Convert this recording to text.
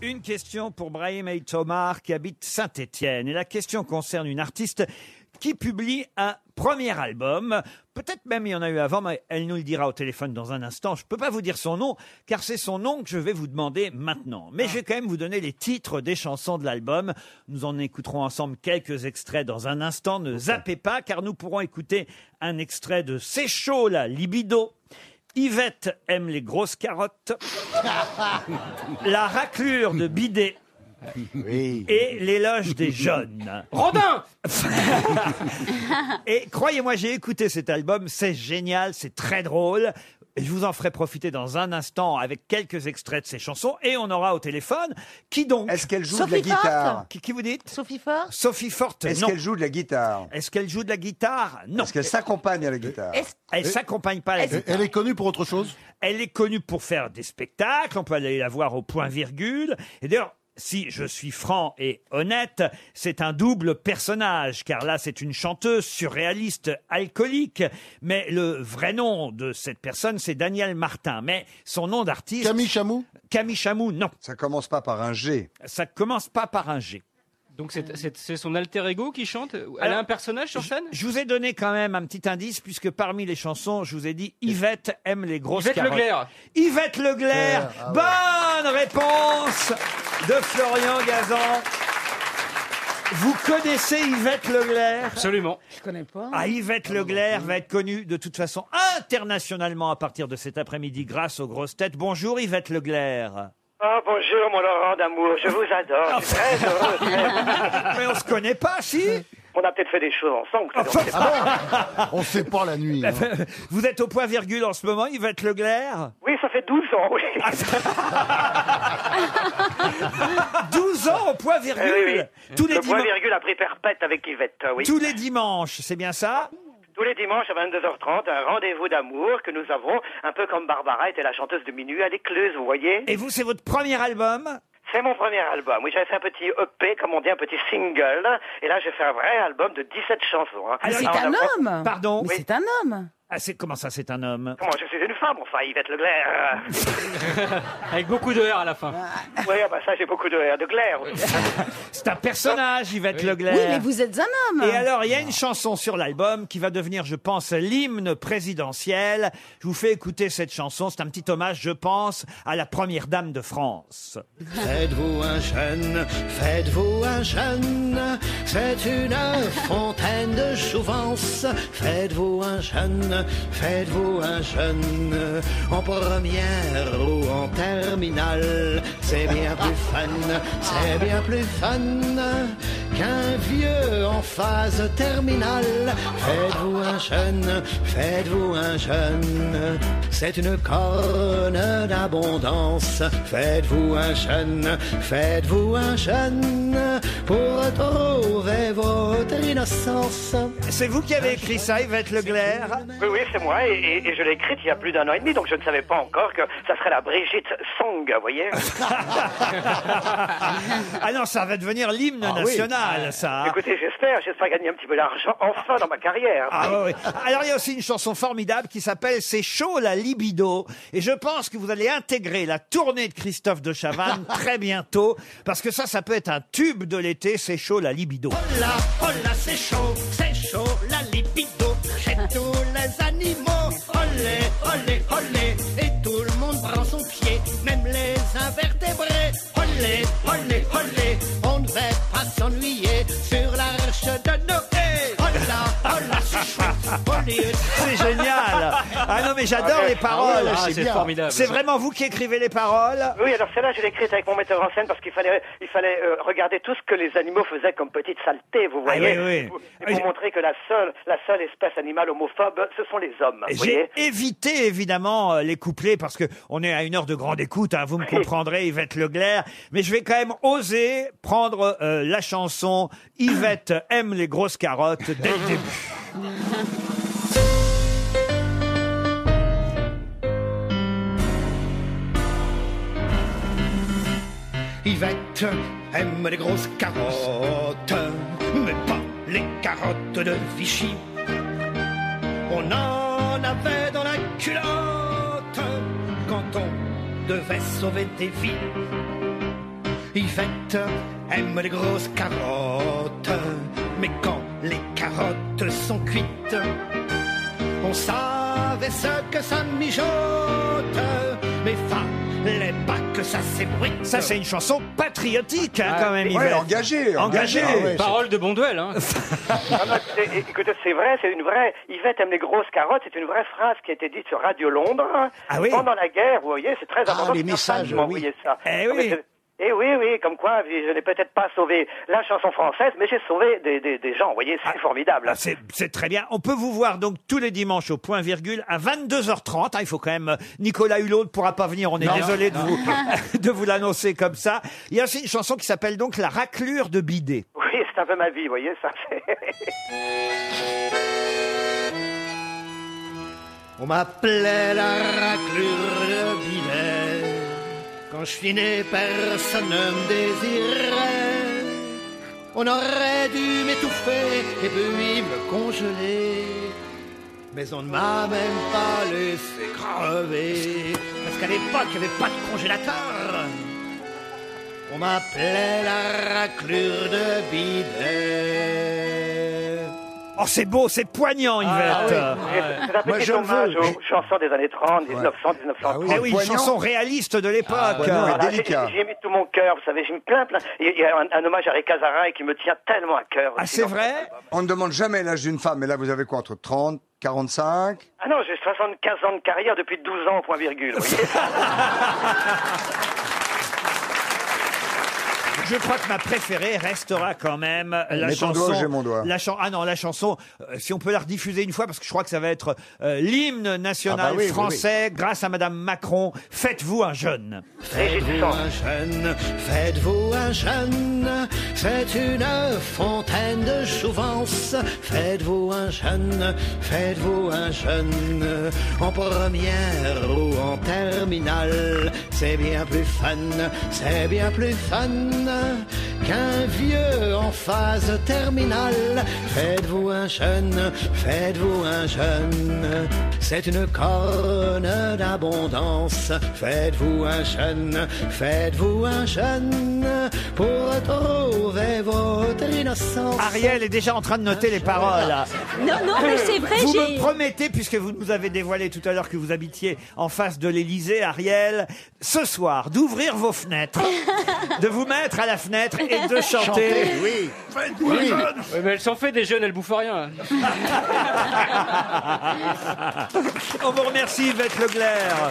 Une question pour Brahim El Tomar qui habite Saint-Étienne. Et la question concerne une artiste qui publie un premier album. Peut-être même il y en a eu avant, mais elle nous le dira au téléphone dans un instant. Je ne peux pas vous dire son nom, car c'est son nom que je vais vous demander maintenant. Mais je vais quand même vous donner les titres des chansons de l'album. Nous en écouterons ensemble quelques extraits dans un instant. Ne zappez pas, car nous pourrons écouter un extrait de C'est chaud, la libido. Yvette aime les grosses carottes. La raclure de bidet. Oui. Et l'éloge des jeunes. Rodin. Et croyez-moi, j'ai écouté cet album, c'est génial, c'est très drôle. Et je vous en ferai profiter dans un instant avec quelques extraits de ces chansons. Et on aura au téléphone, qui donc? Est-ce qu'elle joue Sophie de la guitare? Forte. Qui vous dites? Sophie Fort. Sophie Forte, Est-ce non. qu'elle joue de la guitare? Est-ce qu'elle joue de la guitare? Non. Est-ce qu'elle s'accompagne à la guitare? Elle s'accompagne pas à la guitare. Elle est connue pour autre chose? Elle est connue pour faire des spectacles, on peut aller la voir au point-virgule. Et d'ailleurs, si je suis franc et honnête, c'est un double personnage, car là, c'est une chanteuse surréaliste alcoolique. Mais le vrai nom de cette personne, c'est Daniel Martin. Mais son nom d'artiste... Camille Chamou? Camille Chamou, non. Ça commence pas par un G. Ça commence pas par un G. Donc c'est son alter ego qui chante. Elle Alors, a un personnage sur scène. Je vous ai donné quand même un petit indice, puisque parmi les chansons, je vous ai dit Yvette aime les grosses Yvette carottes. Leclerc. Yvette Leclerc. Bonne réponse de Florian Gazan. Vous connaissez Yvette Leclerc? Absolument. Je connais pas. Ah, Yvette Leclerc va être connue de toute façon internationalement à partir de cet après-midi grâce aux grosses têtes. Bonjour Yvette Leclerc. Oh, bonjour, mon Laurent d'amour, je vous adore, je suis très heureux. Mais on se connaît pas, si? On a peut-être fait des choses ensemble. ça, donc c'est pas- On sait pas la nuit. hein. Vous êtes au point-virgule en ce moment, Yvette Leclerc? Oui, ça fait 12 ans, oui. 12 ans au point-virgule. Oui, oui. Tous les Le dimanches. point-virgule a pris perpète avec Yvette, oui. Tous les dimanches, c'est bien ça? Tous les dimanches à 22h30, un rendez-vous d'amour que nous avons, un peu comme Barbara était la chanteuse de minuit à l'écluse, vous voyez. Et vous, c'est votre premier album? C'est mon premier album. Oui, j'avais fait un petit EP, comme on dit, un petit single. Et là, j'ai fait un vrai album de 17 chansons. Hein. Mais c'est Alors, un on a- homme. Pardon? Mais c'est un homme. Ah, comment ça, c'est un homme? Comment, je suis une femme, enfin, Yvette Leclerc. Avec beaucoup de R à la fin. Oui, ah bah ça, j'ai beaucoup de glaire. Oui. C'est un personnage, Yvette Leclerc. Oui, mais vous êtes un homme. Et alors, il y a une chanson sur l'album qui va devenir, je pense, l'hymne présidentiel. Je vous fais écouter cette chanson. C'est un petit hommage, je pense, à la première dame de France. Faites-vous un jeune, faites-vous un jeune, c'est une fontaine de jouvence. Faites-vous un jeune, faites-vous un jeune, en première ou en terminale. C'est bien plus fun, c'est bien plus fun qu'un vieux en phase terminale. Faites-vous un jeune, faites-vous un jeune, c'est une corne d'abondance. Faites-vous un jeune, faites-vous un jeune, pour retrouver votre innocence. C'est vous qui avez écrit ça, Yvette Leclerc? Oui, oui, c'est moi, et je l'ai écrite il y a plus d'un an et demi, donc je ne savais pas encore que ça serait la Brigitte Song, vous voyez. Ah non, ça va devenir l'hymne national, ça. Écoutez, j'espère gagner un petit peu d'argent enfin dans ma carrière. Ah oui, oui. Alors il y a aussi une chanson formidable qui s'appelle C'est chaud la libido, et je pense que vous allez intégrer la tournée de Christophe de Chavannes très bientôt, parce que ça peut être un tube de l'été. C'est chaud la libido. Oh là, c'est chaud la libido. Chez tous les animaux, olé, olé, olé. Et tout le monde prend son pied, même les invertébrés. Olé, olé, olé. On ne va pas s'ennuyer sur l'arche de Noé. Oh là, c'est chouette. Olé. C'est génial. Ah non, mais j'adore les paroles. Ah, c'est formidable. C'est vraiment vous qui écrivez les paroles? Oui, alors celle-là, je l'ai écrite avec mon metteur en scène parce qu'il fallait regarder tout ce que les animaux faisaient comme petite saleté, vous voyez. Ah oui, oui. Et pour montrer que la seule espèce animale homophobe, ce sont les hommes, vous J'ai voyez. évité évidemment les couplets parce que on est à une heure de grande écoute, hein, vous me comprendrez, Yvette Leclerc, mais je vais quand même oser prendre la chanson Yvette aime les grosses carottes dès le début. Yvette aime les grosses carottes, mais pas les carottes de Vichy. On en avait dans la culotte quand on devait sauver des vies. Yvette aime les grosses carottes, mais quand les carottes sont cuites, on savait ce que ça mijote, mais fallait pas que ça s'ébruite. Ça, c'est une chanson patriotique, hein, quand même, Ouais, Yvette. engagé. Engagé. Ah ouais, Parole de Bonduel, hein. Ah non, écoutez, c'est vrai, c'est une vraie. Yvette aime les grosses carottes, c'est une vraie phrase qui a été dite sur Radio Londres Ah oui. pendant la guerre. Vous voyez, c'est très important. les C'est ma messages, femme qui m'a envoyé ça. Eh Non, mais oui. Eh oui, comme quoi, je n'ai peut-être pas sauvé la chanson française, mais j'ai sauvé des gens. Vous voyez, c'est formidable. Ah, c'est très bien. On peut vous voir donc tous les dimanches au point virgule à 22h30. Il faut quand même. Nicolas Hulot ne pourra pas venir. On est désolé de vous l'annoncer comme ça. Il y a aussi une chanson qui s'appelle donc La raclure de bidet. Oui, c'est un peu ma vie, vous voyez, ça. On m'appelait la raclure de bidet. Quand je suis né, personne ne me désirait. On aurait dû m'étouffer et puis me congeler. Mais on ne m'a même pas laissé crever. Parce qu'à l'époque, il n'y avait pas de congélateur. On m'appelait la raclure de bidet. Oh, c'est beau, c'est poignant, Yvette. C'est un Moi, petit je le hommage veux. aux chansons des années 30, 1900, 1930. Eh oui, une Poignant. chanson réaliste de l'époque. Poignant. Voilà, délicat. j'ai mis tout mon cœur, vous savez, j'ai mis plein. Il y a un hommage à Rick Azarin qui me tient tellement à cœur. Ah, aussi c'est dans vrai? cet album. On ne demande jamais l'âge d'une femme, mais là, vous avez quoi, entre 30, 45? Ah non, j'ai 75 ans de carrière depuis 12 ans, point virgule. Vous voyez. Je crois que ma préférée restera quand même la Mets ton chanson. doigt, j'ai mon doigt. Ah non, la chanson, si on peut la rediffuser une fois, parce que je crois que ça va être l'hymne national Ah bah oui, français, grâce à Madame Macron. Faites-vous un jeune. Faites-vous un jeune, faites-vous un jeune, c'est une fontaine de jouvence. Faites-vous un jeune, faites-vous un jeune, en première ou en terminale. C'est bien plus fun, c'est bien plus fun qu'un vieux en phase terminale. Faites-vous un jeune, faites-vous un jeune, c'est une corne d'abondance. Faites-vous un jeune, faites-vous un jeune, pour retrouver votre innocence. Ariel est déjà en train de noter les paroles. Non, mais c'est vrai, Vous j'ai... me promettez, puisque vous nous avez dévoilé tout à l'heure que vous habitiez en face de l'Élysée, Ariel, ce soir, d'ouvrir vos fenêtres, de vous mettre à la fenêtre et de chanter. Oui. Ouais, mais elle s'en fait des jeunes, elle bouffe rien. On vous remercie, Yvette Leclerc.